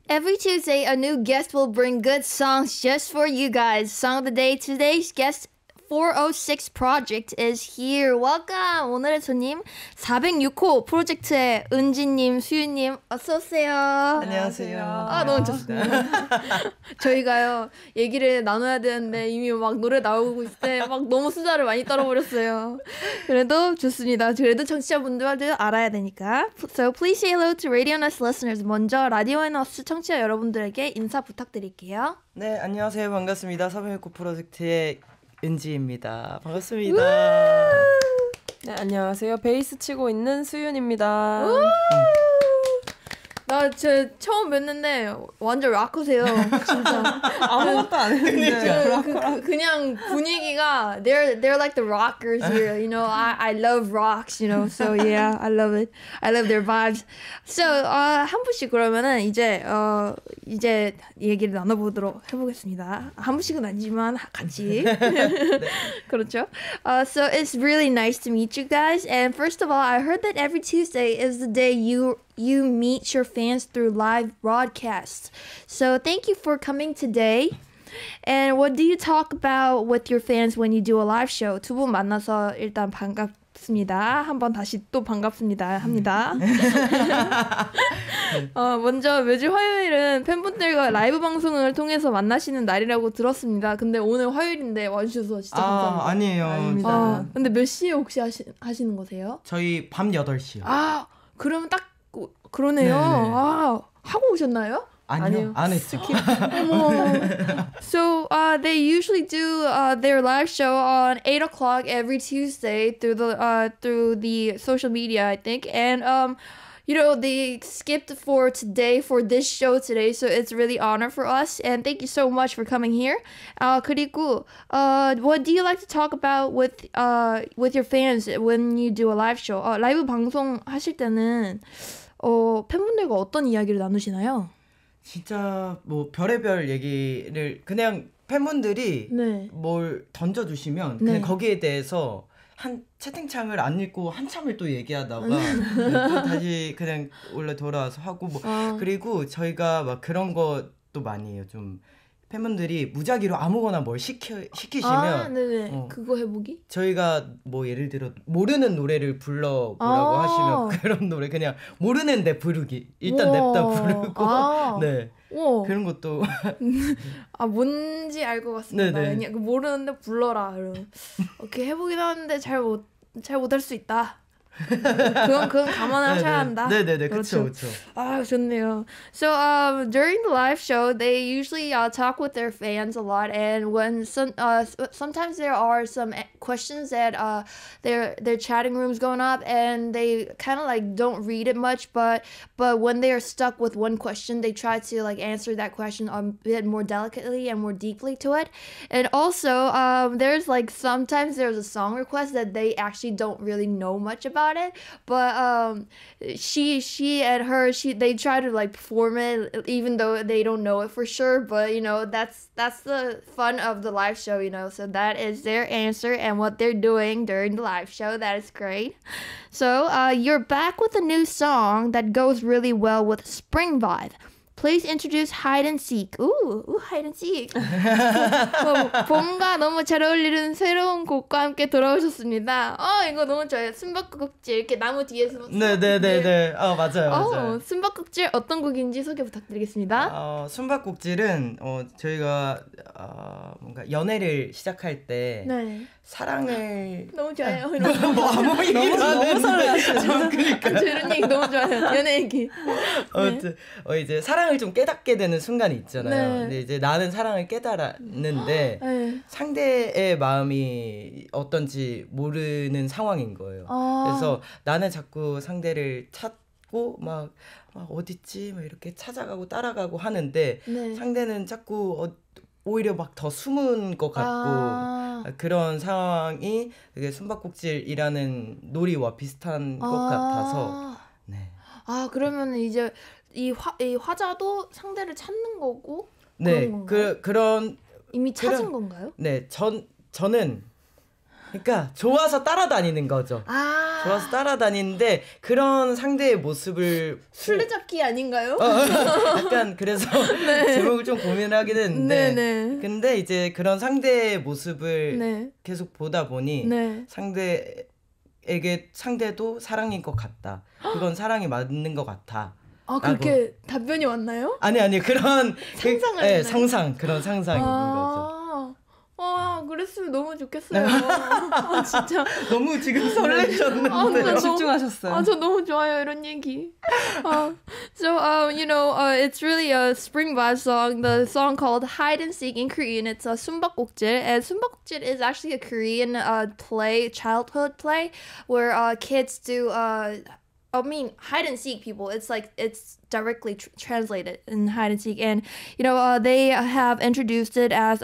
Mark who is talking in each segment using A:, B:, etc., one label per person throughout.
A: Every Tuesday, a new guest will bring good songs just for you guys. Song of the day, today's guest 406 Project is here. Welcome! 오늘의 손님 406호 프로젝트의 은지님, 수유님 어서오세요.
B: 안녕하세요.
A: 아, 너무 좋습니다. 저희가요 얘기를 나눠야 되는데 이미 막 노래 나오고 있을 때 막 너무 수다를 많이 떨어버렸어요. 그래도 좋습니다. 그래도 청취자분들도 알아야 되니까. So please say hello to Radio Us listeners. 먼저 라디오 Us 청취자 여러분들에게 인사 부탁드릴게요.
B: 네, 안녕하세요. 반갑습니다. 406호 프로젝트의 은지입니다. 반갑습니다.
C: 네, 안녕하세요. 베이스 치고 있는 수윤입니다.
A: 나 처음 뵀는데 완전 락커세요. 진짜
C: 아무것도 안 했는데
A: 그냥 분위기가 they're like the rockers here. You know, I love rocks. You know, so yeah, I love it. I love their vibes. So 한 분씩 그러면은 이제 얘기를 나눠보도록 해보겠습니다. 한 분씩은 아니지만 같이. 그렇죠. So it's really nice to meet you guys. And first of all, I heard that every Tuesday is the day you meet your fans through live broadcasts. So thank you for coming today. And what do you talk about with your fans when you do a live show? 두 분 만나서 일단 반갑습니다. 한번 다시 또 반갑습니다 합니다. 먼저 매주 화요일은 팬분들과 라이브 방송을 통해서 만나시는 날이라고 들었습니다. 근데 오늘 화요일인데 와주셔서 진짜 감사합니다.
B: 아니에요.
C: 아닙니다.
A: 근데 몇 시에 혹시 하시는 거세요?
B: 저희 밤 8시요.
A: 아, 그러면 딱 그러네요.
B: 네네.
A: 아, 하고 오셨나요?
B: 아니요. 안 했죠.
A: So they usually do their live show on 8 o'clock every Tuesday through the social media, I think. And you know, they skipped for today for this show today, so it's really honor for us. And thank you so much for coming here. 그리고 what do you like to talk about with your fans when you do a live show? 라이브 방송 하실 때는 팬분들과 어떤 이야기를 나누시나요?
B: 진짜 뭐 별의별 얘기를 그냥 팬분들이
A: 네.
B: 뭘 던져주시면
A: 네.
B: 그냥 거기에 대해서 한 채팅창을 안 읽고 한참을 또 얘기하다가 또 다시 그냥 원래 돌아와서 하고 뭐 그리고 저희가 막 그런 것도 많이 해요. 좀 팬분들이 무작위로 아무거나 뭘 시키시면
A: 네네. 그거 해보기?
B: 저희가 뭐 예를 들어 모르는 노래를 불러보라고 하시면 그런 노래 그냥 모르는데 부르기 일단 냅다 부르고 네 그런 것도
A: 뭔지 알 것 같습니다.
B: 네네.
A: 그냥 모르는데 불러라. 이렇게 해보긴 하는데 잘 못할 수 있다. 그건 감안하셔야 한다.
B: 네네네. 그렇죠.
A: 아, 좋네요. So during the live show, they usually talk with their fans a lot, and when sometimes there are some questions that their chatting rooms going up, and they kind of like don't read it much, but when they are stuck with one question, they try to like answer that question a bit more delicately and more deeply to it. And also, there's like sometimes there's a song request that they actually don't really know much about it, but she and her they try to like perform it even though they don't know it for sure, but you know that's the fun of the live show, you know. So that is their answer and what they're doing during the live show. That is great. So you're back with a new song that goes really well with spring vibe. Please introduce Hide and Seek. Ooh, Hide and Seek. 봄과 너무 잘 어울리는 새로운 곡과 함께 돌아오셨습니다. 이거 너무 좋아요. 숨바꼭질 이렇게 나무 뒤에서.
B: 네네네네. 맞아요.
A: 숨바꼭질 어떤 곡인지 소개 부탁드리겠습니다.
B: 숨바꼭질은 저희가 뭔가 연애를 시작할 때 사랑을
A: 너무 좋아요.
B: 뭐 아무 얘기도
C: 너무 설레하시죠.
B: 그러니까
A: 이런 얘기 너무 좋아요. 연애 얘기.
B: 이제 사랑을 좀 깨닫게 되는 순간이 있잖아요.
A: 네.
B: 근데 이제 나는 사랑을 깨달았는데 상대의 마음이 어떤지 모르는 상황인 거예요. 그래서 나는 자꾸 상대를 찾고 막 어딨지? 막 이렇게 찾아가고 따라가고 하는데 상대는 자꾸 오히려 막 더 숨은 것 같고 그런 상황이 되게 숨바꼭질이라는 놀이와 비슷한 것 같아서 네.
A: 그러면 이제 이 화자도 상대를 찾는 거고
B: 네,
A: 그런
B: 그런
A: 이미 찾은 건가요?
B: 네, 저는 그러니까 좋아서 따라다니는 거죠. 좋아서 따라다니는데 그런 상대의 모습을
A: 술래잡기 아닌가요?
B: 약간 그래서 제목을 좀 고민을 하긴 했는데 근데 이제 그런 상대의 모습을 계속 보다 보니 상대도 사랑인 것 같다. 그건 사랑이 맞는 것 같아.
A: 그렇게 답변이 왔나요?
B: 아니 그런
A: 상상을
B: 상상 그런 상상인 거죠.
A: 그랬으면 너무 좋겠어요. 진짜
B: 너무 지금 설레셨는데
C: 집중하셨어요.
A: 저 너무 좋아요 이런 얘기. So it's really a spring vibe song. The song called Hide and Seek in Korean. It's a 숨바꼭질, and 숨바꼭질 is actually a Korean play, childhood play, where kids do hide and seek people. It's like it's directly translated in hide and seek, and they have introduced it as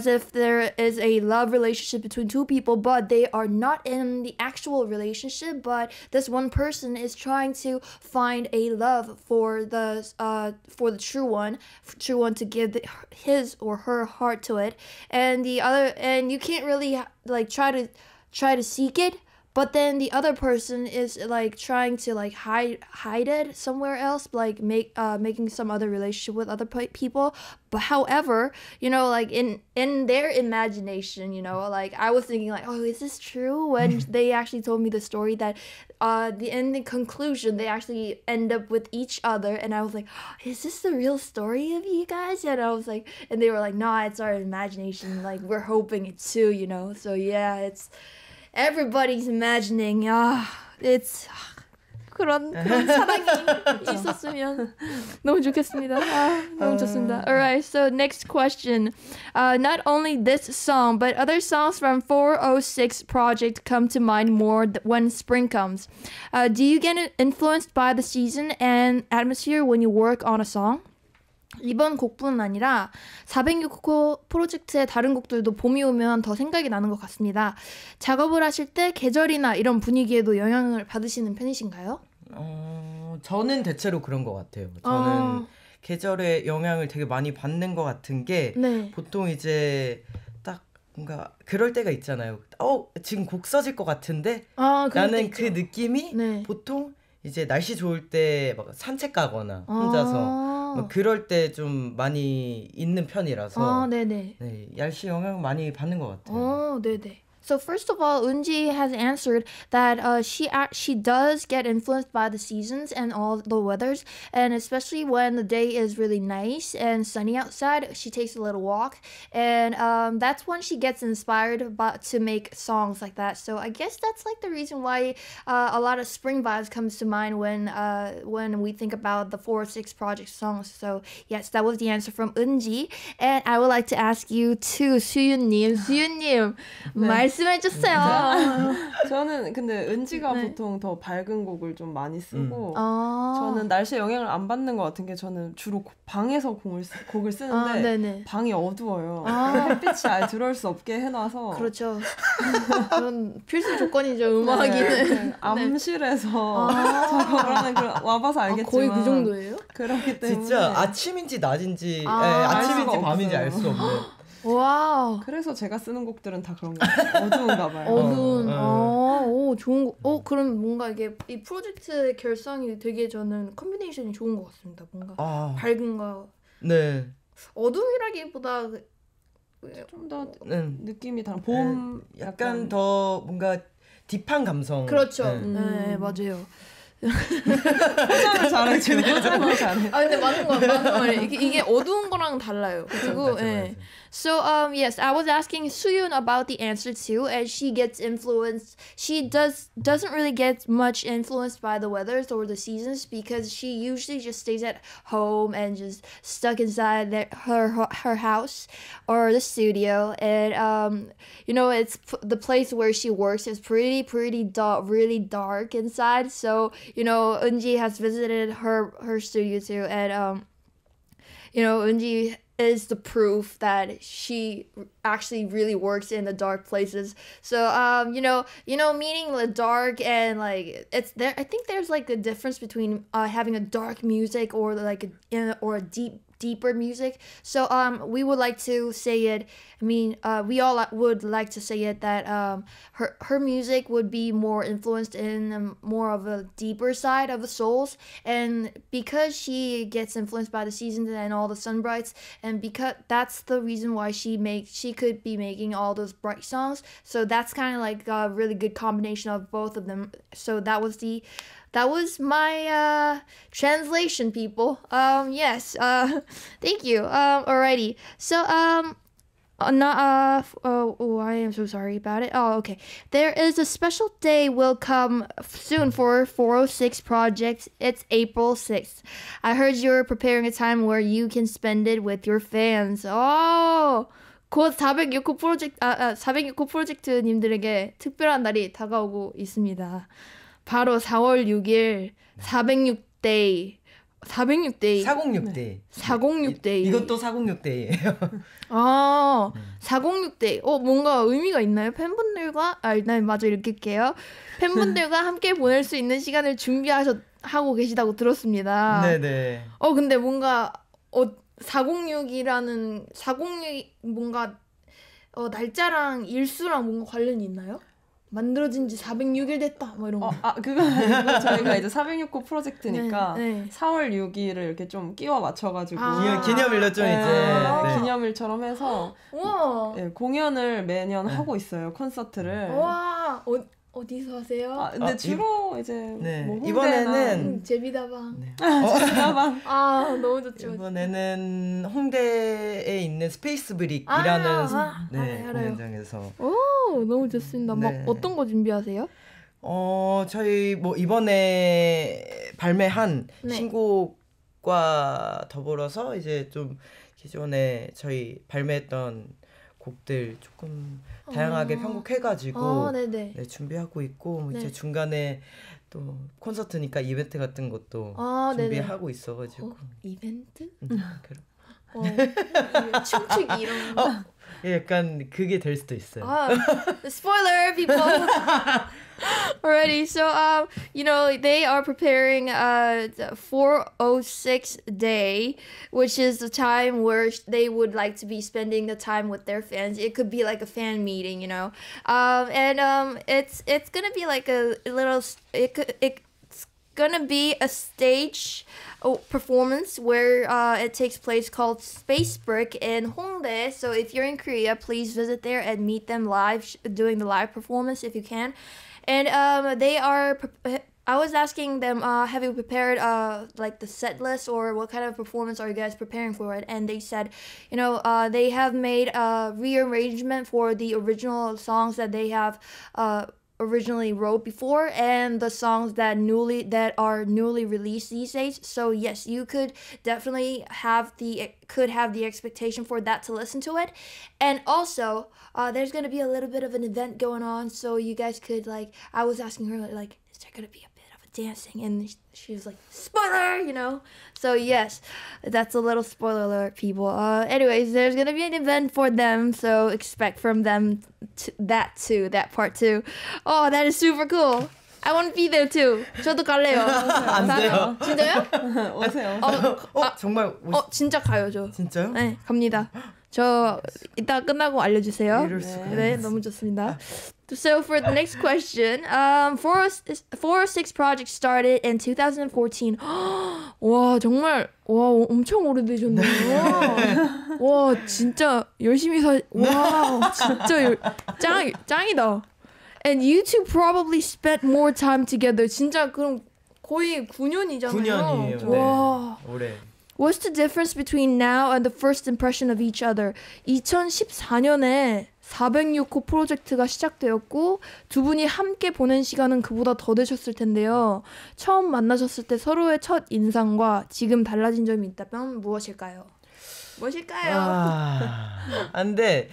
A: if there is a love relationship between two people, but they are not in the actual relationship. But this one person is trying to find a love for the true one to give his or her heart to it, and you can't really like try to seek it. But then the other person is like trying to like hide it somewhere else, like making some other relationship with other people. But however, like in their imagination, like I was thinking like, oh, is this true? When they actually told me the story that in the conclusion they actually end up with each other, and I was like, is this the real story of you guys? And I was like, and they were like, nah, it's our imagination. Like we're hoping it's too, So yeah, it's. Everybody's imagining. It's 그런 사랑이 있었으면 너무 좋겠습니다. 너무 좋습니다. Alright, so next question. Not only this song, but other songs from 406 project come to mind more when spring comes. Do you get influenced by the season and atmosphere when you work on a song? 이번 곡뿐 아니라 406호 프로젝트의 다른 곡들도 봄이 오면 더 생각이 나는 것 같습니다. 작업을 하실 때 계절이나 이런 분위기에도 영향을 받으시는 편이신가요?
B: 저는 대체로 그런 것 같아요. 저는 계절에 영향을 되게 많이 받는 것 같은 게 보통 이제 딱 뭔가 그럴 때가 있잖아요. 지금 곡 써질 것 같은데 나는 그 느낌이 보통 이제 날씨 좋을 때 막 산책 가거나 혼자서 그럴 때 좀 많이 있는 편이라서 날씨 영향 많이 받는 것 같아요.
A: 네네. So first of all, Eunji has answered that she does get influenced by the seasons and all the weathers, and especially when the day is really nice and sunny outside, she takes a little walk, and that's when she gets inspired to make songs like that. So I guess that's like the reason why a lot of spring vibes comes to mind when we think about the 406 project songs. So yes, that was the answer from Eunji, and I would like to ask you too, 수윤님, 말씀해주세요.
C: 저는 근데 은지가 보통 더 밝은 곡을 좀 많이 쓰고 저는 날씨에 영향을 안 받는 것 같은 게 저는 주로 방에서 곡을 쓰는데 방이 어두워요. 햇빛이 아예 들어올 수 없게 해놔서
A: 그렇죠. 그런 필수 조건이죠. 음악이는.
C: 암실에서 작업을 하는 와봐서 알겠지만
A: 거의 그 정도예요?
C: 그렇기 때문에
B: 진짜 아침인지 낮인지 아침인지 밤인지 알 수 없는.
A: 와.
C: 그래서 제가 쓰는 곡들은 다 그런 거 같아요. 어두운가 봐요.
A: 어두운. 좋은 거. 그럼 뭔가 이게 이 프로젝트의 결성이 되게 저는 컨비네이션이 좋은 것 같습니다. 뭔가 밝은 거.
B: 네.
A: 어둠이라기보다
C: 좀 더 느낌이 다른 봄
B: 약간 더 뭔가 딥한 감성.
A: 그렇죠. 네, 맞아요.
C: 포장을 잘해. 포장을 잘해.
A: 근데 맞는 거예요. 이게 어두운 거랑 달라요. 그리고 So yes, I was asking Suyun about the answer too, and she gets influenced. She doesn't really get much influenced by the weathers or the seasons because she usually just stays at home and just stuck inside her house or the studio, and it's the place where she works is pretty dark, really dark inside. So Eunji has visited her studio too, and Eunji is the proof that she actually really works in the dark places. So meaning the dark and like it's there. I think there's like a difference between having a dark music or like a deep deeper music. So we would like to say it. I mean, we all would like to say it that her music would be more influenced in more of a deeper side of the souls, and because she gets influenced by the seasons and all the sun brights, and because that's the reason why she could be making all those bright songs. So that's kind of like a really good combination of both of them. So that was my translation, people. Yes. Thank you. Alrighty. So I am so sorry about it. Oh, okay. There is a special day will come soon for 406 project. It's April 6th. I heard you're preparing a time where you can spend it with your fans. Oh. 곧 406호 프로젝트 406호 프로젝트님들에게 특별한 날이 다가오고 있습니다. 바로 4월 6일 406데이 406데이
B: 406데이
A: 406데이
B: 이것도 406데이예요.
A: 아 406데이 뭔가 의미가 있나요? 팬분들과 일단 마저 읽을게요. 팬분들과 함께 보낼 수 있는 시간을 준비하고 계시다고 들었습니다.
B: 네네.
A: 근데 뭔가 406이라는 406이 뭔가 날짜랑 일수랑 뭔가 관련이 있나요? 만들어진 지 406일 됐다 뭐 이런 거.
C: 그건 아니고 저희가 이제 406호 프로젝트니까 네. 4월 6일을 이렇게 좀 끼워 맞춰가지고
B: 기념일로 좀 이제
C: 기념일처럼 해서 공연을 매년 하고 있어요. 콘서트를.
A: 와 어디서 하세요?
C: 근데 주로 이제 뭐
B: 이번에는
A: 제비다방.
C: 제비다방.
A: 너무 좋죠.
B: 이번에는 홍대에 있는 스페이스 브릭이라는 공연장에서.
A: 오 너무 좋습니다. 막 어떤 거 준비하세요?
B: 저희 뭐 이번에 발매한 신곡과 더불어서 이제 좀 기존에 저희 발매했던 곡들 조금 다양하게 편곡해가지고 준비하고 있고 이제 중간에 또 콘서트니까 이벤트 같은 것도 준비하고 있어가지고
A: 이벤트?
B: 그럼
A: 춤추기 이런 거
B: 약간 그게 될 수도 있어요.
A: Spoiler, people. Alrighty, so they are preparing the 406 day, which is the time where they would like to be spending the time with their fans. It could be like a fan meeting, it's gonna be like a little. It's gonna be a stage performance where it takes place called Space Brick in Hongdae. So if you're in Korea, please visit there and meet them live doing the live performance if you can. And they are. I was asking them, have you prepared like the set list or what kind of performance are you guys preparing for it? And they said, they have made a rearrangement for the original songs that they have originally wrote before and the songs that are newly released these days. So yes, you could definitely have the expectation for that to listen to it. And also there's gonna be a little bit of an event going on, so you guys could I was asking her is there gonna be a bit of a dancing, and she was like, spoiler, so yes, that's a little spoiler alert, people. Anyways, there's gonna be an event for them, so expect from them that part too. That is super cool. I want to be there too. 저도 갈래요.
B: 안 돼요.
A: 진짜요?
C: 오세요.
B: 정말
A: 진짜 가요, 저.
B: 진짜요?
A: 네, 갑니다. 저 이따 끝나고 알려주세요. 네, 너무 좋습니다. So for the next question, 406 project started in 2014. 와 정말 엄청 오래되셨네요. 와 진짜 열심히 와 진짜 짱이다. And you two probably spent more time together. 진짜 그럼 거의 9년이잖아요.
B: 9년이에요.
A: 와.
B: 네. 올해.
A: What's the difference between now and the first impression of each other? 2014년에 406호 프로젝트가 시작되었고 두 분이 함께 보낸 시간은 그보다 더 되셨을 텐데요. 처음 만나셨을 때 서로의 첫 인상과 지금 달라진 점이 있다면 무엇일까요?
B: 근데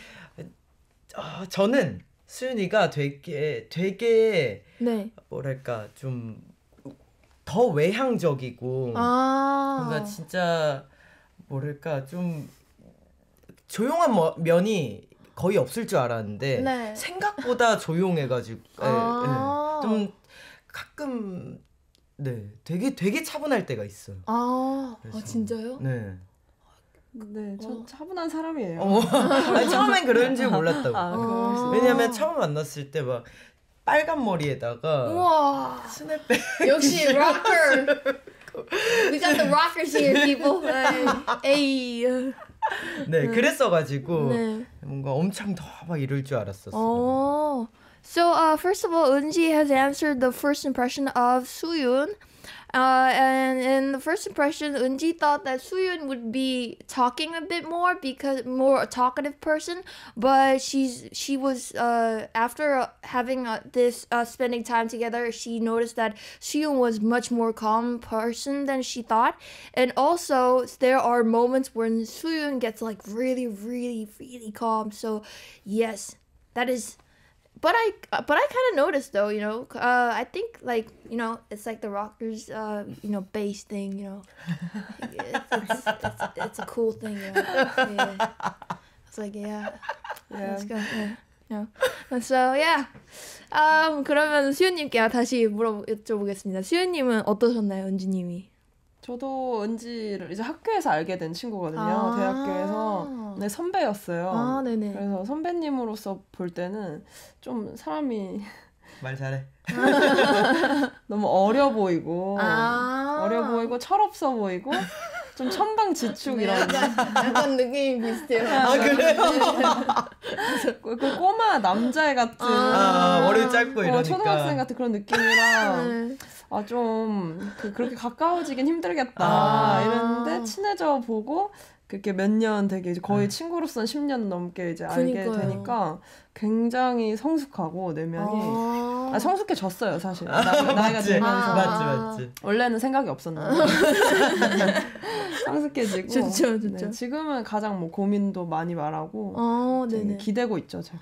B: 저는 수윤이가 되게 뭐랄까 좀 더 외향적이고 뭔가 진짜 뭐랄까 좀 조용한 면이 거의 없을 줄 알았는데 생각보다 조용해가지고 좀 가끔 되게 차분할 때가 있어요.
A: 진짜요?
B: 네.
C: 네, 저 차분한 사람이에요.
B: 아니, 처음엔 그런 줄 몰랐다고. 왜냐면 처음 만났을 때 막 빨간 머리에다가
A: 우와.
B: 스냅백
A: 역시 rocker. We got the rockers here, people. 에이.
B: 네, 그랬어가지고 뭔가 엄청 더 막 이럴 줄 알았었어요.
A: So first of all, Eunji has answered the first impression of Sooyoon. And in the first impression, Eunji thought that Sooyoon would be talking a bit more because more a talkative person, but she was after having this spending time together, she noticed that Sooyoon was much more calm person than she thought, and also there are moments when Sooyoon gets like really, really, really calm. So yes, that is. But I kind of noticed though, you know, I think like, you know, it's like the rockers, you know, bass thing, you know, it's a cool thing, you know? Yeah. It's like let's go, yeah. So yeah, 그러면 수연님께 다시 여쭤보겠습니다. 수연님은 어떠셨나요, 은지님이?
C: 저도 은지를 이제 학교에서 알게 된 친구거든요. 대학교에서. 네, 선배였어요.
A: 네네.
C: 그래서 선배님으로서 볼 때는 좀 사람이
B: 말 잘해.
C: 너무 어려 보이고 철없어 보이고 좀 천방지축 이런
A: 약간 느낌이 비슷해요.
B: 그래요?
C: 그 꼬마 남자애 같은
B: 머리 짧고 이러니까
C: 초등학생 같은 그런 느낌이라 좀 그렇게 가까워지긴 힘들겠다 이랬는데 친해져 보고 그렇게 몇 년 되게 이제 거의 친구로서는 10년 넘게 이제 알게 되니까 굉장히 성숙하고 내면이 성숙해졌어요 사실. 나이가 들면서.
B: 맞지.
C: 원래는 생각이 없었는데 성숙해지고.
A: 좋죠.
C: 네, 지금은 가장 뭐 고민도 많이 말하고 기대고 있죠 제가.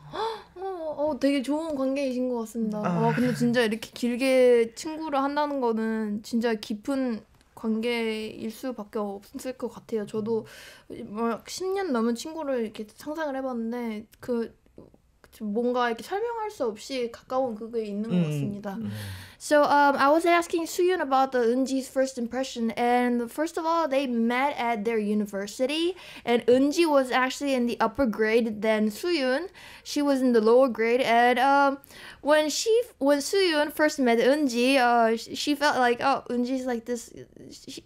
A: 되게 좋은 관계이신 것 같습니다. 근데 진짜 이렇게 길게 친구를 한다는 거는 진짜 깊은 관계일 수밖에 없을 것 같아요. 저도 막 10년 넘은 친구를 이렇게 상상을 해봤는데 뭔가 이렇게 설명할 수 없이 가까운 그게 있는 것 같습니다. So I was asking Sooyoon about the Eunji's first impression, and first of all, they met at their university, and Eunji was actually in the upper grade than Sooyoon. She was in the lower grade, and when Sooyoon first met Eunji, she felt like, Eunji's like this.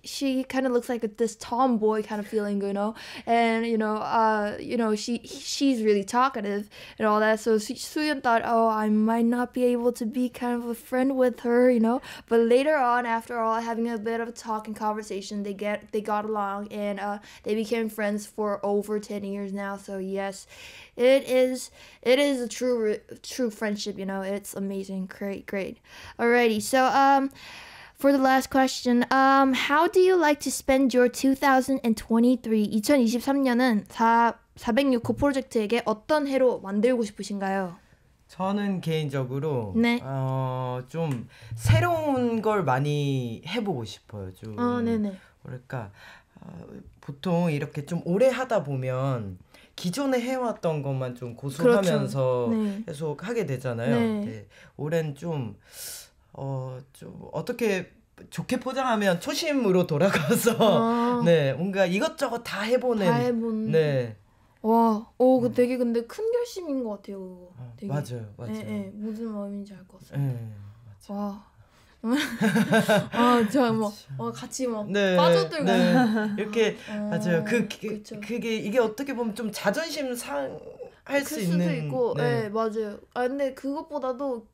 A: She kind of looks like this tomboy kind of feeling, you know, and she's really talkative and all that. So Sooyoon thought, I might not be able to be kind of a friend with her, you know. But later on, after all, having a bit of a talk and conversation, they got along, and they became friends for over 10 years now. So yes, it is a true friendship, you know. It's amazing. Great. Alrighty. So for the last question, how do you like to spend your 2023? 2023년은 406호 프로젝트에게 어떤 해로 만들고 싶으신가요?
B: 저는 개인적으로 좀 새로운 걸 많이 해보고 싶어요. 좀 뭐랄까 보통 이렇게 좀 오래 하다 보면 기존에 해왔던 것만 좀 고수하면서 계속 하게 되잖아요. 근데 올해는 좀 어떻게 좋게 포장하면 초심으로 돌아가서 뭔가 이것저것 다 해보는
A: 와, 되게 근데 큰 결심인 것 같아요. 되게.
B: 맞아요.
A: 무슨 마음인지 알 것 같아요. 와. 같이 막 빠져들고
B: 이렇게 맞아요. 그게 이게 어떻게 보면 좀 자존심 상할 수 있는
A: 수도 있고, 맞아요. 근데 그것보다도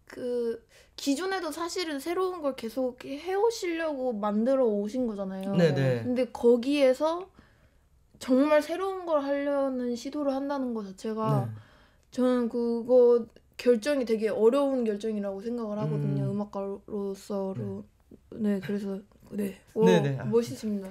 A: 기존에도 사실은 새로운 걸 계속 해오시려고 만들어 오신 거잖아요. 근데 거기에서 정말 새로운 걸 하려는 시도를 한다는 것 자체가 저는 그거 결정이 되게 어려운 결정이라고 생각을 하거든요. 음악가로서로. 그래서 멋있습니다.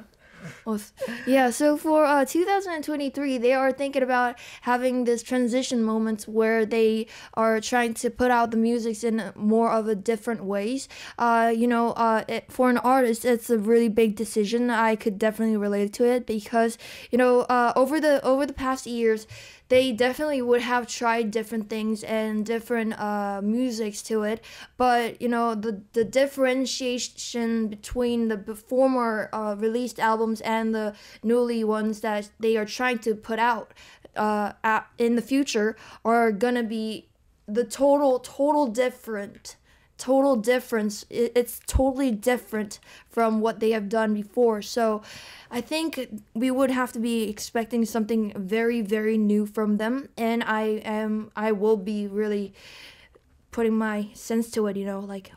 A: Yeah, so for 2023, they are thinking about having this transition moments where they are trying to put out the music in more of a different ways. For an artist, it's a really big decision. I could definitely relate to it because, over the past years, they definitely would have tried different things and different musics to it, but the differentiation between the former released albums albums and the newly ones that they are trying to put out in the future are gonna be the total difference. It's totally different from what they have done before. So I think we would have to be expecting something very, very new from them. And I will be really putting my sense to it, you know, like,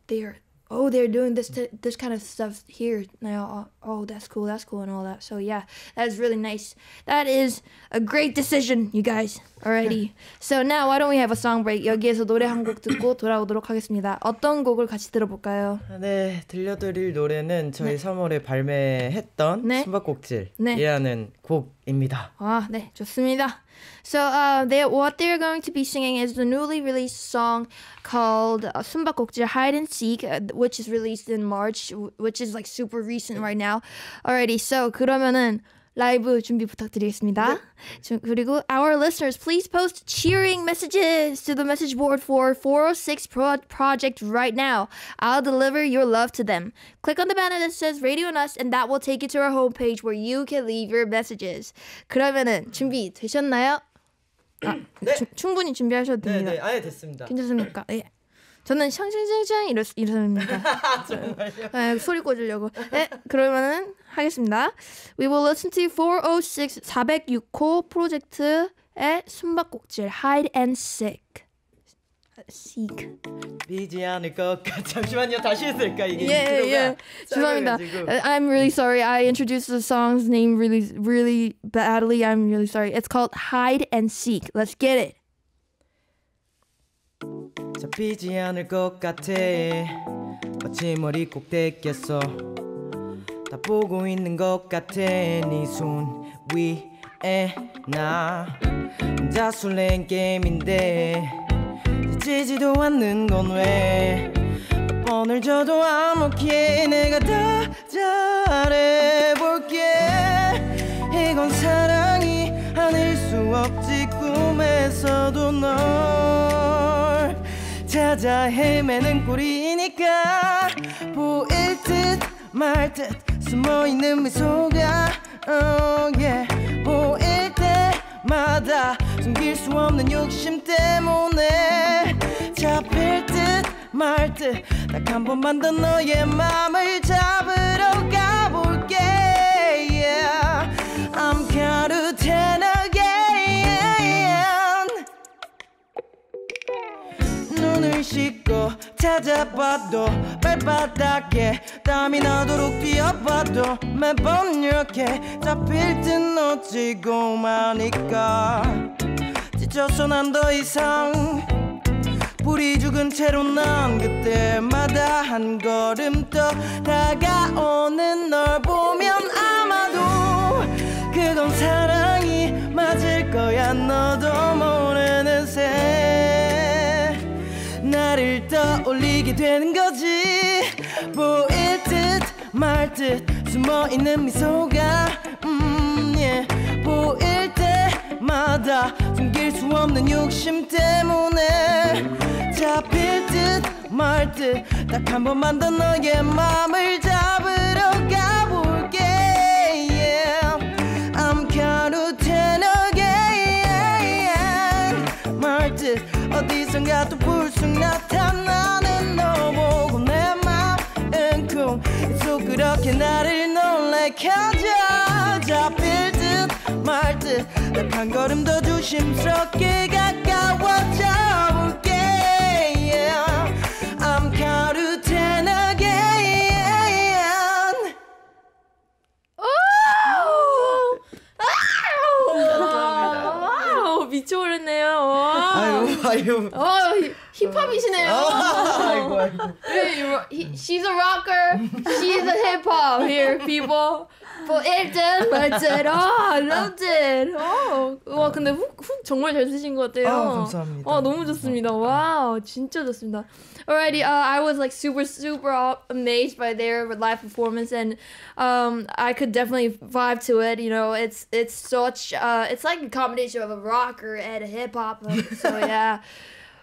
A: they're doing this kind of stuff here now. Oh, that's cool and all that. So yeah, that is really nice. That is a great decision, you guys. Alrighty. So now why don't we have a song break? 여기에서 노래 한 곡 듣고 돌아오도록 하겠습니다. 어떤 곡을 같이 들어볼까요?
B: 네, 들려드릴 노래는 저희 3월에 발매했던 숨바꼭질이라는 곡입니다.
A: 아, 네, 좋습니다. So what they're going to be singing is the newly released song called 숨바꼭질 Hide and Seek, which is released in March, which is like super recent right now. Alrighty, so 그러면은 라이브 준비 부탁드리겠습니다. 그리고 our listeners, please post cheering messages to the message board for 406 Project right now. I'll deliver your love to them. Click on the banner that says Radio and Us, and that will take you to our homepage where you can leave your messages. 그러면은 준비 되셨나요?
B: 네.
A: 충분히 준비하셔도 됩니다.
B: 네, 아예 됐습니다.
A: 괜찮습니까? 예. 저는 샹샹샹샹 이러습니다. 네, 소리 꽂으려고. 네, 그러면은 하겠습니다. We will listen to 406호 프로젝트의 숨바꼭질 Hide and Seek.
B: 비지 않을 것 같아. 잠시만요. 다시 했을까 이게
A: 인트로가. 죄송합니다. I'm really sorry. I introduced the song's name really badly. I'm really sorry. It's called Hide and Seek. Let's get it.
B: 잡히지 않을 것 같아. 마치 머리 꼭대 꼈어. 다 보고 있는 것 같아. 네 손 위에 나 혼자 설레는 게임인데 지지도 않는 건 왜 몇 번을 져도 아무렇게 내가 다 잘해볼게. 이건 사랑이 아닐 수 없지. 꿈에서도 널 찾아 헤매는 꼴이니까. 보일 듯 말 듯 숨어있는 미소가 보일 때마다 숨길 수 없는 욕심 때문에 잡힐 듯 말 듯 딱 한 번만 더 너의 맘을 잡으러 가볼게. Yeah, I'm caught in again. 눈을 씻고 찾아봐도 발바닥에 땀이 나도록 뛰어봐도 매번 이렇게 잡힐 듯 놓치고 마니까 지쳐서 난 더 이상 불이 죽은 채로 난 그때마다 한 걸음 더 다가오는 널 보면 아마도 그건 사랑이 맞을 거야. 너도 모르는 새 나를 떠올리게 되는 거지. 보일 듯 말 듯 숨어있는 미소가 yeah. 보일 때마다 숨길 수 없는 욕심 때문에 잡힐 듯 말 듯 딱 한 번만 더 너의 맘을 잡으러 가볼게. Yeah, I'm caught in again. 말 듯 어디선가 또 불쑥 나타나는 너 보고 내 맘은 쿵 또 그렇게 나를 놀래켜줘. 잡힐 듯 말 듯 딱 한 걸음 더 조심스럽게 가까워져 볼게. Yeah, I'm caught in again.
A: 와우, 미쳐버렸네요.
B: 아유.
A: 힙합이시네요. She's a rocker. She's a hip hop here, people. 보일 듯 말 듯. I loved it. 와, 근데 훅 정말 잘 쓰신 것 같아요.
B: 감사합니다.
A: 너무 좋습니다. 와우, 진짜 좋습니다. Alrighty, I was like super amazed by their live performance, and I could definitely vibe to it. You know, it's such it's like a combination of a rocker and a hip hop. So yeah.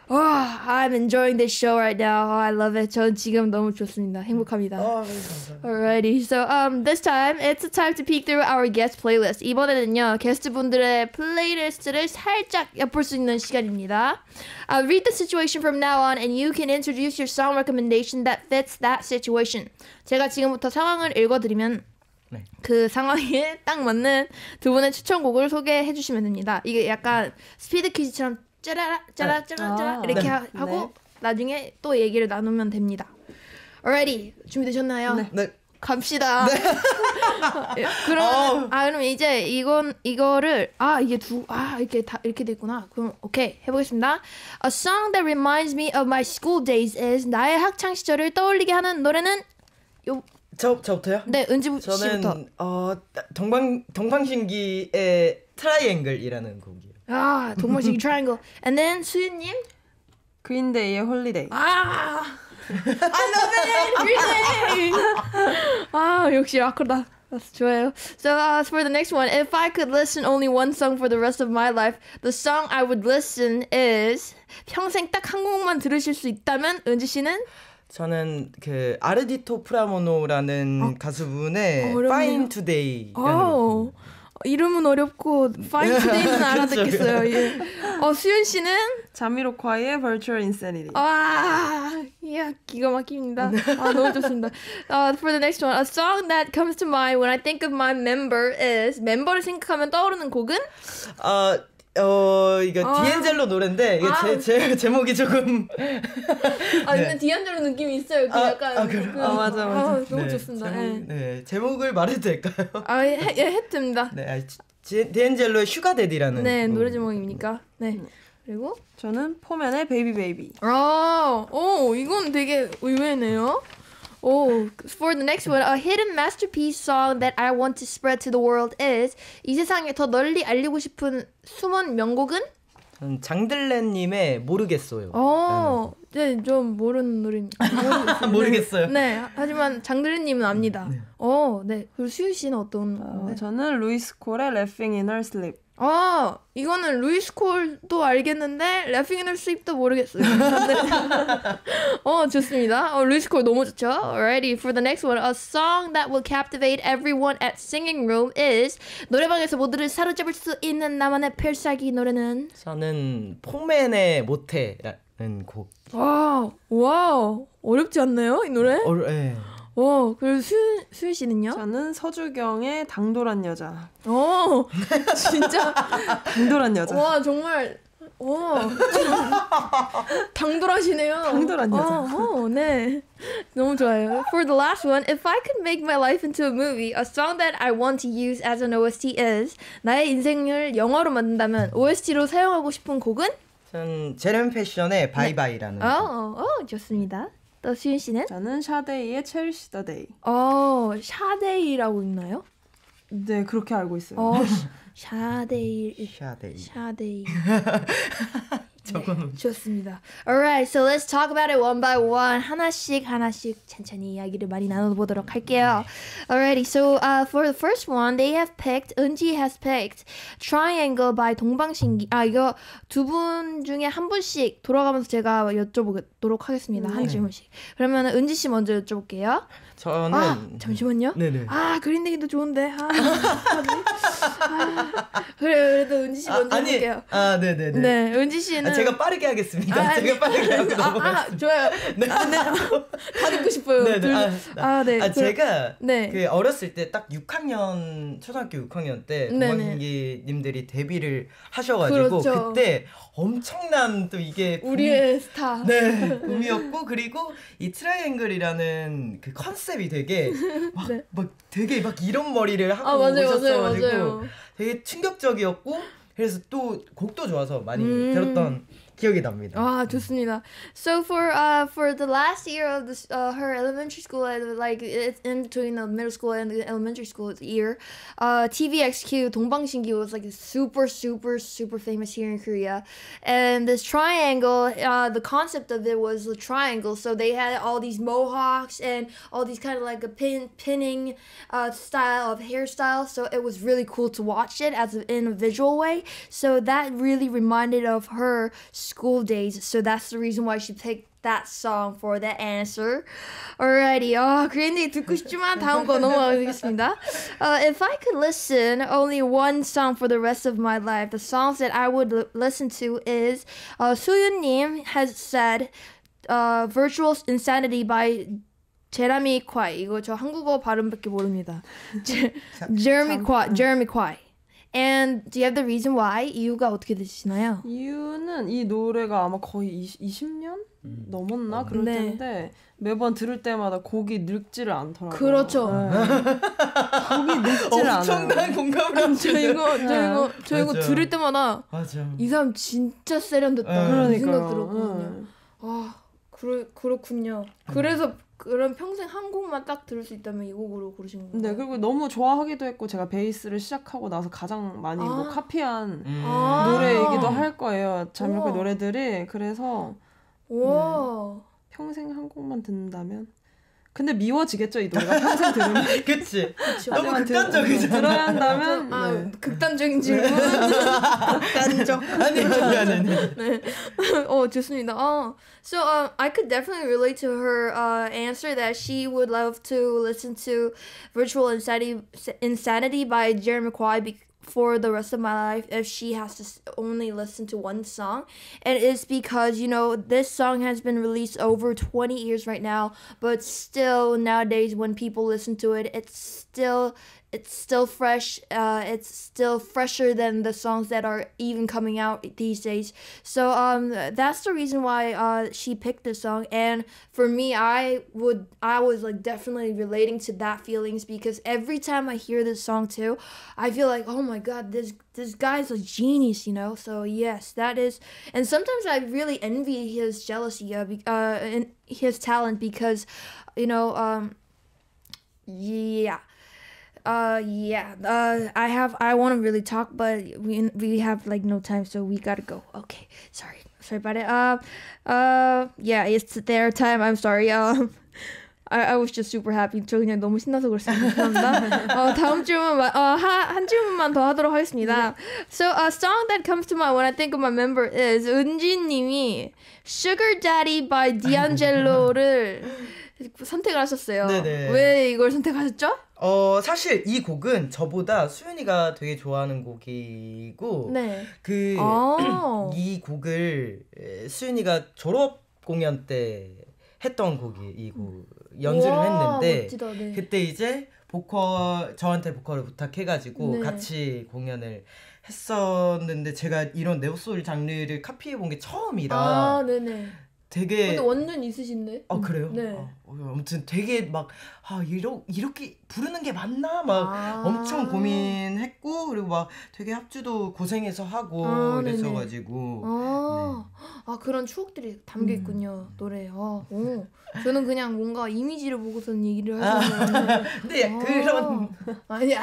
A: I'm enjoying this show right now. I love it. 전 지금 너무 좋습니다. 행복합니다. Alrighty. So this time it's a time to peek through our guest playlist. 이번에는요 게스트분들의 플레이리스트를 살짝 엿볼 수 있는 시간입니다. I'll read the situation from now on, and you can introduce your song recommendation that fits that situation. 제가 지금부터 상황을 읽어드리면 네. 그 상황에 딱 맞는 두 분의 추천곡을 소개해 주시면 됩니다. 이게 약간 스피드 퀴즈처럼 짜라라 이렇게 하고 나중에 또 얘기를 나누면 됩니다. Alrighty, 준비되셨나요?
B: 네.
A: 갑시다. 네. 그럼 이제 이거를 이렇게 돼 있구나. 그럼 오케이 해보겠습니다. A song that reminds me of my school days is 나의 학창 시절을 떠올리게 하는 노래는
B: 저부터요?
A: 네, 은지 씨부터.
B: 저는 동방신기의 트라이앵글이라는 곡이에요.
A: 동방신기 트라이앵글. And then 수윤님?
C: 그린데이의 홀리데이.
A: I love it! Green Day! 역시 락커다. 좋아요. So for the next one, if I could listen only one song for the rest of my life, the song I would listen is 평생 딱 한 곡만 들으실 수 있다면 은지 씨는?
B: 저는 그 아르디토 프라모노라는 가수분의 Fine Today라는 곡.
A: 이름은 어렵고 Fine Today는 알아듣겠어요. 예. 수윤 씨는
C: 자미로콰이의 Virtual Insanity.
A: 기가 막힙니다. 너무 좋습니다. For the next one, a song that comes to mind when I think of my member is 멤버를 생각하면 떠오르는 곡은?
B: 이거 디엔젤로 노래인데 이게 제목이 조금
A: 근데 디엔젤로 느낌이 있어요. 그 약간
C: 맞아.
A: 너무 좋습니다.
B: 제목을 말해도 될까요?
A: 해도 됩니다.
B: 네, 디엔젤로의 슈가데디라는
A: 노래 제목입니까? 네. 그리고
C: 저는 포맨의 베이비 베이비.
A: 이건 되게 의외네요. For the next one, a hidden masterpiece song that I want to spread to the world is 이 세상에 더 널리 알리고 싶은 숨은 명곡은?
B: 장들레님의 모르겠어요.
A: 네, 좀 모르는 노래입니다.
B: 모르겠어요.
A: 네, 하지만 장들레님은 압니다. 네. 그리고 수윤 씨는 어떤?
C: 저는 루이스 콜의 Laughing in Her Sleep.
A: 이거는 루이스 콜도 알겠는데 Laughing in Her Sleep도 모르겠어요. 좋습니다. 루이스 콜 너무 좋죠. Alrighty, for the next one, a song that will captivate everyone at singing room is 노래방에서 모두를 사로잡을 수 있는 나만의 필살기 노래는?
B: 저는 포맨의 모태라는 곡.
A: 와우, 어렵지 않나요, 이 노래?
B: 네.
A: 그리고 수윤 씨는요?
C: 저는 서주경의 당돌한 여자.
A: 진짜
C: 당돌한 여자.
A: 와, 정말 당돌하시네요.
C: 당돌한 여자.
A: 네. 너무 좋아요. For the last one, if I could make my life into a movie, a song that I want to use as an OST is 나의 인생을 영화로 만든다면 OST로 사용하고 싶은 곡은?
B: 전 제레미 패션의 바이바이라는 곡.
A: 좋습니다. 또 수윤 씨는?
C: 저는 샤데이의 Cherish the Day.
A: 샤데이라고 있나요?
C: 네, 그렇게 알고 있어요.
A: 샤데이.
B: 네,
A: 좋습니다. Alright, so let's talk about it one by one. 하나씩 천천히 이야기를 많이 나눠보도록 할게요. Alrighty, so for the first one, they have picked, 은지 has picked Triangle by 동방신기. 이거 두 분 중에 한 분씩 돌아가면서 제가 여쭤보도록 하겠습니다. 한 질문씩. 그러면 은지 씨 먼저 여쭤볼게요.
B: 저는
A: 잠시만요.
B: 네네.
A: 그린데이도 좋은데. 그래도 은지 씨 먼저 해볼게요.
B: 네네네.
A: 네, 은지 씨는
B: 제가 빠르게 하겠습니다. 제가 빠르게 하고 넘어가겠습니다.
A: 좋아요.
B: 네.
A: 다 듣고 싶어요.
B: 네. 제가 그 어렸을 때 딱 6학년 초등학교 6학년 때 동방신기님들이 데뷔를 하셔가지고
A: 그렇죠.
B: 그때 엄청난 또 이게
A: 우리의 스타.
B: 네, 붐이었고 그리고 이 트라이앵글이라는 그 컨셉이 되게 막 되게 막 이런 머리를 하고 오셨어가지고 되게 충격적이었고 그래서 또 곡도 좋아서 많이 들었던 기억이 납니다.
A: 좋습니다. So for the last year of this her elementary school, like it's in between the middle school and the elementary school year, TVXQ 동방신기 was like super famous here in Korea, and this triangle, the concept of it was a triangle, so they had all these mohawks and all these kind of like a pinning style of hairstyle, so it was really cool to watch it in a visual way. So that really reminded of her school days. So that's the reason why she picked that song for that answer. Alrighty. 그린데이 듣고 싶지만 다음 거 넘어가겠습니다. If I could listen only one song for the rest of my life, the songs that I would listen to is 수윤님 has said Virtual Insanity by 제레미 콰이. 이거 저 한국어 발음밖에 모릅니다. Jeremy Kwai. And do you have the reason why? 이유가 어떻게 되시나요?
C: 이유는 이 노래가 아마 거의 20년 넘었나 그럴 텐데 매번 들을 때마다 곡이 늙지를 않더라고요.
A: 그렇죠.
C: 곡이 늙지를 않아요.
B: 엄청난 공감을
A: 저 이거 들을 때마다
B: 맞아.
A: 이 사람 진짜 세련됐다. 이 생각 들었거든요. 그렇군요. 그래서 그럼 평생 한 곡만 딱 들을 수 있다면 이 곡으로 고르신 건가요?
C: 네, 그리고 너무 좋아하기도 했고 제가 베이스를 시작하고 나서 가장 많이 뭐 카피한 노래이기도 할 거예요. 잠깐 노래들이. 그래서 평생 한 곡만 듣는다면 근데 미워지겠죠, 이 노래가 평생 들으면.
B: 그치. 너무 극단적이잖아.
C: 들어야 한다면
A: 극단적인 질문.
B: 극단적. 아니.
A: 네. 좋습니다. So I could definitely relate to her answer that she would love to listen to Virtual Insanity by Jeremy Kwai for the rest of my life if she has to only listen to one song. And it's because, you know, this song has been released over 20 years right now, but still nowadays when people listen to it, it's still fresh. It's still fresher than the songs that are even coming out these days. So that's the reason why she picked this song. And for me, I was like definitely relating to that feelings because every time I hear this song too, I feel like, oh my god, this guy's a genius, you know. So yes, that is. And sometimes I really envy his jealousy and his talent because, you know, yeah. I want to really talk, but we have like no time, so we gotta go. Okay, sorry about it. Yeah, it's their time. I'm sorry. I was just super happy. 저 그냥 너무 신나서 그랬습니다. 죄송합니다. 다음 질문 한 질문만 더 하도록 하겠습니다. So a song that comes to mind when I think of my member is 은지님이 Sugar Daddy by D'Angelo를 선택을 하셨어요.
B: 네네.
A: 왜 이걸 선택하셨죠?
B: 사실 이 곡은 저보다 수윤이가 되게 좋아하는 곡이고
A: 네.
B: 이 곡을 수윤이가 졸업 공연 때 했던 곡이 이 곡 연주를 했는데
A: 멋지다, 네.
B: 그때 이제 저한테 보컬을 부탁해가지고 같이 공연을 했었는데 제가 이런 네오소울 장르를 카피해본 게 처음이라
A: 네네.
B: 되게
A: 근데 원는 있으신데?
B: 그래요?
A: 네.
B: 아무튼 되게 막 이렇게 부르는 게 맞나 막 엄청 고민했고 그리고 막 되게 합주도 고생해서 하고 그랬어가지고
A: 그런 추억들이 담겨 있군요 노래에. 저는 그냥 뭔가 이미지를 보고선 얘기를 하셨는데
B: 네 그런
A: 아니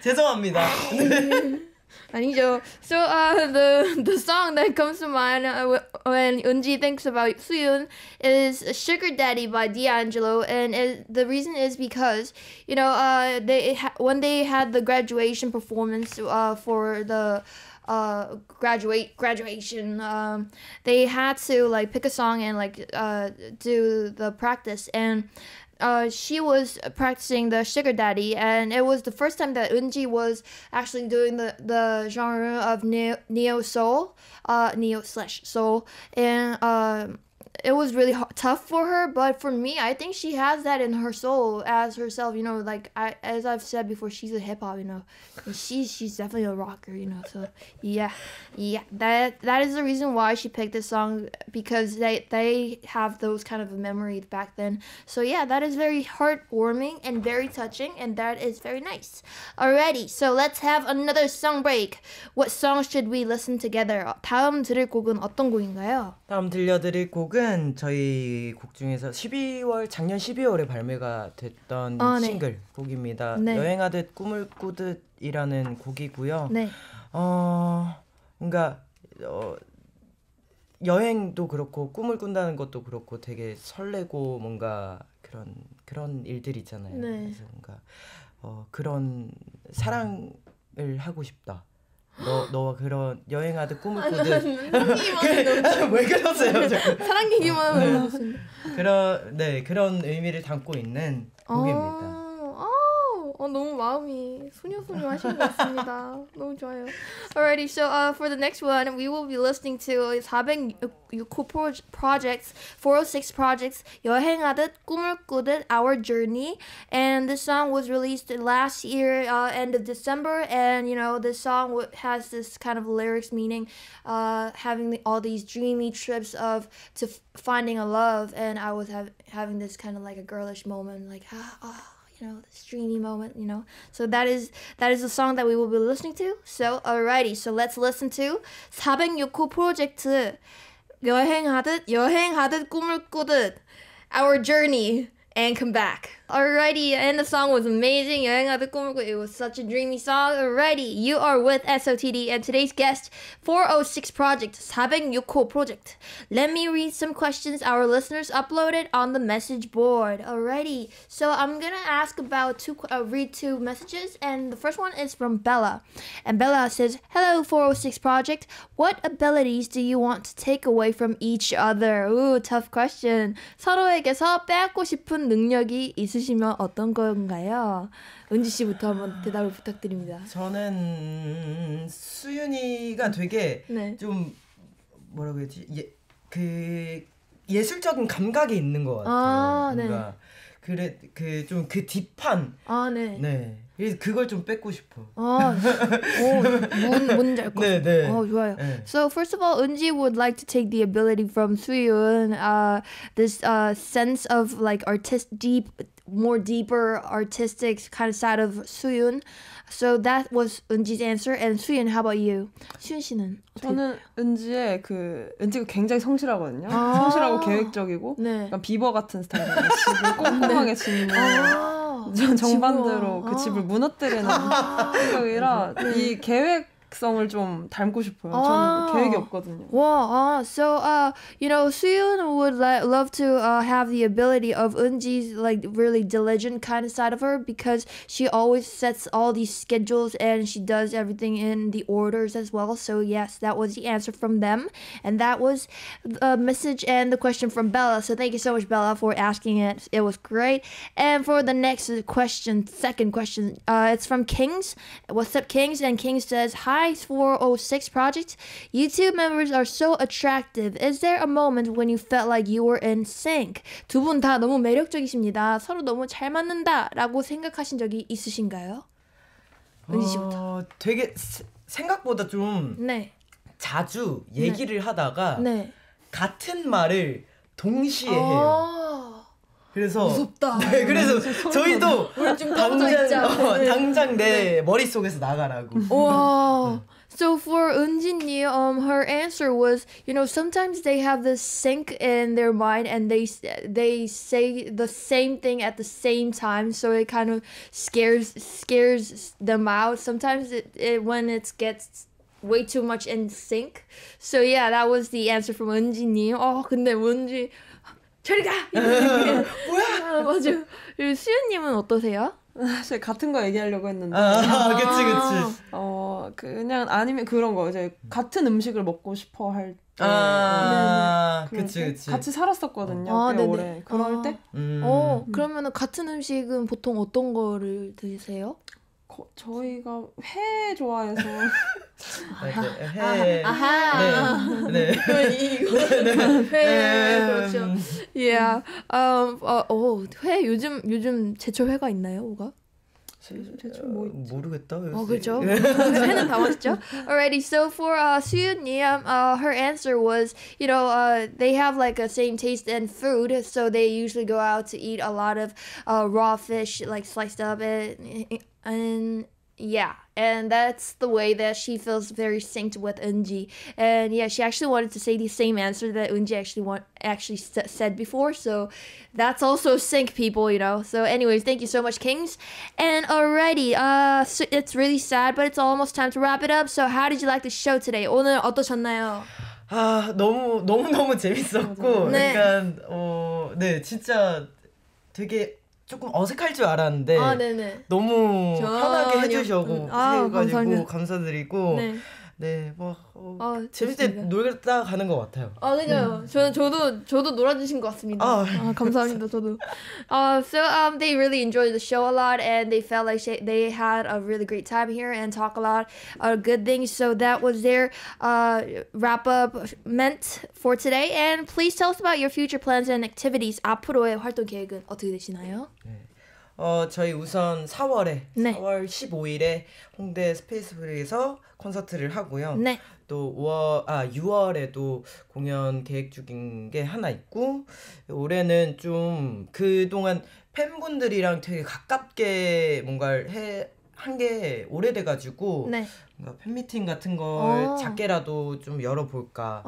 B: 죄송합니다.
A: 아니죠. So the song that comes to mind when Eunji thinks about Suyun is Sugar Daddy by D'Angelo, and the reason is because, you know, when they had the graduation performance for the graduation, they had to like pick a song and like do the practice, and she was practicing the Sugar Daddy, and it was the first time that Eunji was actually doing the genre of neo soul, neo/soul, and it was really tough for her. But for me, I think she has that in her soul as herself. You know, like as I've said before, she's a hip hop. You know, and she's definitely a rocker. You know, so yeah. That is the reason why she picked this song, because they have those kind of memories back then. So yeah, that is very heartwarming and very touching, and that is very nice. Alrighty, so let's have another song break. What song should we listen together? 다음 들을 곡은 어떤 곡인가요?
B: 다음 들려드릴 곡은 저희 곡 중에서 작년 12월에 발매가 됐던 싱글 곡입니다.
A: 네.
B: 여행하듯 꿈을 꾸듯이라는 곡이고요.
A: 네.
B: 뭔가 여행도 그렇고 꿈을 꾼다는 것도 그렇고 되게 설레고 뭔가 그런 일들이 있잖아요.
A: 네.
B: 그래서 뭔가 그런 사랑을 하고 싶다. 너와 그런 여행하듯 꿈을 꾸듯 왜 그러세요?
A: 사랑 얘기만 하면
B: 그런 의미를 담고 있는 곡입니다.
A: 너무 마음이 소녀소녀하신 것 같습니다. 너무 좋아요. Alrighty, so for the next one, we will be listening to 406호 projects, 406 projects, 여행하듯 꿈을 꾸듯 Our Journey, and this song was released last year, end of December, and you know this song has this kind of lyrics meaning, having all these dreamy trips to finding a love, and I was having this kind of like a girlish moment, like you know, this dreamy moment, you know. So that is the song that we will be listening to. So alrighty, so let's listen to 406호 프로젝트 여행하듯 꿈을 꾸듯 Our Journey, and come back. Alrighty, and the song was amazing. 여행하듯 꿈을 꾸듯. It was such a dreamy song. Alrighty, you are with SOTD, and today's guest, 406 Project, 406호 Project. Let me read some questions our listeners uploaded on the message board. Alrighty, so I'm gonna ask about read two messages, and the first one is from Bella. And Bella says, hello 406 Project, what abilities do you want to take away from each other? Ooh, tough question. 서로에게서 빼앗고 싶은 능력이 있으시면 어떤 건가요? 은지 씨부터 한번 대답을 부탁드립니다.
B: 저는 수윤이가 되게 좀 뭐라고 해야지? 예술적인 감각이 있는 것 같아요. 뭔가 좀 그 딥한. 네. 그래서 그걸 좀 뺏고 싶어.
A: 뭔지 알 것 같아요. 좋아요. So first of all, Eunji would like to take the ability from Suyun, this sense of like more deeper artistic kind of side of Suyun. So that was Eunji's answer. And Suyun, how about you? 수윤 씨는?
C: 저는 은지가 굉장히 성실하거든요. 성실하고 계획적이고 약간 비버 같은 스타일이에요. 집을 꼼꼼하게 짓는 정반대로 그 집을 무너뜨리는 성격이라 이 계획성을 좀 닮고 싶어요. 저는 계획이 없거든요.
A: So you know, Suyun would love to have the ability of Eunji's like really diligent kind of side of her, because she always sets all these schedules and she does everything in the orders as well. So yes, that was the answer from them, and that was the message and the question from Bella. So thank you so much, Bella, for asking it. It was great. And for the next question, second question, it's from Kings. What's up, Kings? And Kings says, hi 406 Project, YouTube members are so attractive. Is there a moment when you felt like you were in sync? 두 분 다 너무 매력적이십니다. 서로 너무 잘 맞는다라고 생각하신 적이 있으신가요? 은지 씨부터.
B: 되게 생각보다 좀 자주 얘기를 하다가 같은 말을 동시에 해요. 그래서 무섭다. 그래서 저희도 당장 내 머릿속에서 나가라고.
A: 와. So for Eunji, her answer was, you know, sometimes they have this sync in their mind and they say the same thing at the same time, so it kind of scares them out. Sometimes when it gets way too much in sync. So yeah, that was the answer from Eunji. 근데 은지 저리 가! 뭐야? 맞아. 수윤님은 어떠세요?
C: 사실 같은 거 얘기하려고 했는데.
B: 그치.
C: 그냥 아니면 그런 거 이제 같은 음식을 먹고 싶어 할 때.
B: 그치.
C: 같이 살았었거든요. 꽤 오래. 그럴 때.
A: 그러면은 같은 음식은 보통 어떤 거를 드세요?
C: 저희가 회 좋아해서.
B: 네.
A: 회 그렇죠. Yeah. 회 요즘 제철 회가 있나요, 뭐가?
C: 제철 뭐 있지?
B: 모르겠다.
A: 그렇죠. 회는 다 맛있죠. Alrighty, so for 수윤님, her answer was, you know, they have like a same taste in food, so they usually go out to eat a lot of raw fish, like sliced up and yeah, and that's the way that she feels very synced with Eunji. And yeah, she actually wanted to say the same answer that Eunji actually said before, so that's also sync, people, you know. So anyways, thank you so much, Kings. And alrighty, so it's really sad, but it's almost time to wrap it up. So how did you like the show today? 오늘 어떠셨나요?
B: 너무 재밌었고, 약간 진짜 되게 조금 어색할 줄 알았는데 너무 편하게 해주셔고 해가지고 감사드리고 네, 뭐 재밌게 놀다 가는 것 같아요.
A: 그죠. 저도 놀아주신 것 같습니다. 감사합니다. 저도. So they really enjoyed the show a lot, and they felt like they had a really great time here and talk a lot of good things. So that was their wrap up meant for today. And please tell us about your future plans and activities. 앞으로의 활동 계획은 어떻게 되시나요?
B: 저희 우선 4월 15일에 홍대 스페이스브릭에서 콘서트를 하고요. 또 6월에도 공연 계획 중인 게 하나 있고 올해는 좀 그동안 팬분들이랑 되게 가깝게 뭔가를 한 게 오래돼가지고 뭔가 팬미팅 같은 걸 작게라도 좀 열어볼까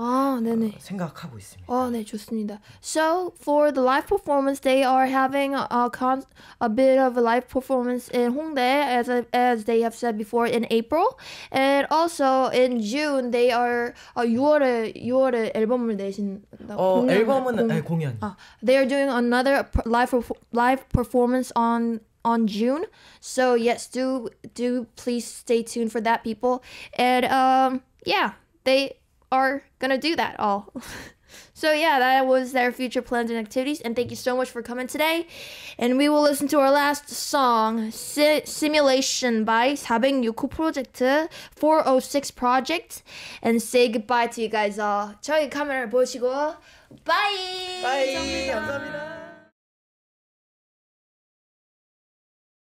B: 생각하고 있습니다.
A: 네, 좋습니다. So for the live performance, they are having a bit of a live performance in Hongdae, as they have said before, in April, and also in June they are 6월에 앨범을 내신다고.
B: 앨범은 공연.
A: They are doing another live performance on June. So yes, do please stay tuned for that, people. And they are gonna do that all. So yeah, that was their future plans and activities, and thank you so much for coming today. And we will listen to our last song, Simulation by 406호 Project, 406 Project, and say goodbye to you guys all. 저희 카메라를 보시고 bye.
B: 감사합니다.